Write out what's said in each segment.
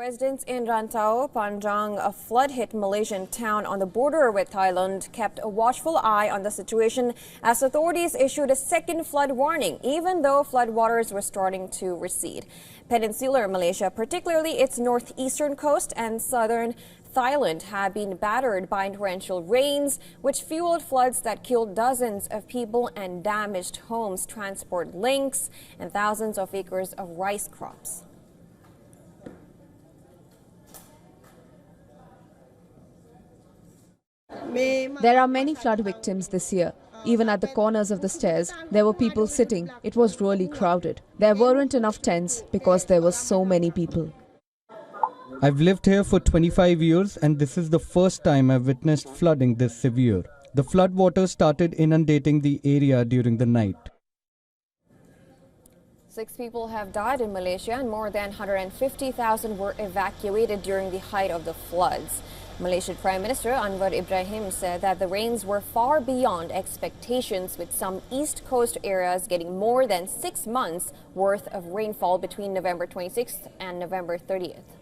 Residents in Rantau, Panjang, a flood-hit Malaysian town on the border with Thailand, kept a watchful eye on the situation as authorities issued a second flood warning, even though floodwaters were starting to recede. Peninsular Malaysia, particularly its northeastern coast and southern Thailand, have been battered by torrential rains, which fueled floods that killed dozens of people and damaged homes, transport links, and thousands of acres of rice crops. There are many flood victims this year. Even at the corners of the stairs, there were people sitting. It was really crowded. There weren't enough tents because there were so many people. I've lived here for 25 years and this is the first time I've witnessed flooding this severe. The floodwaters started inundating the area during the night. 6 people have died in Malaysia and more than 150,000 were evacuated during the height of the floods. Malaysian Prime Minister Anwar Ibrahim said that the rains were far beyond expectations, with some east coast areas getting more than 6 months worth of rainfall between November 26th and November 30th.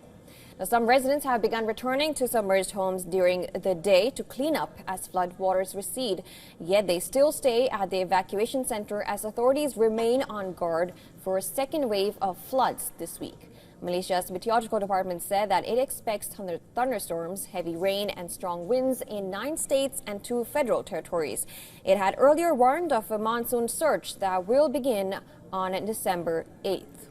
Now, some residents have begun returning to submerged homes during the day to clean up as floodwaters recede. Yet they still stay at the evacuation center as authorities remain on guard for a second wave of floods this week. Malaysia's meteorological department said that it expects thunderstorms, heavy rain and strong winds in 9 states and 2 federal territories. It had earlier warned of a monsoon surge that will begin on December 8th.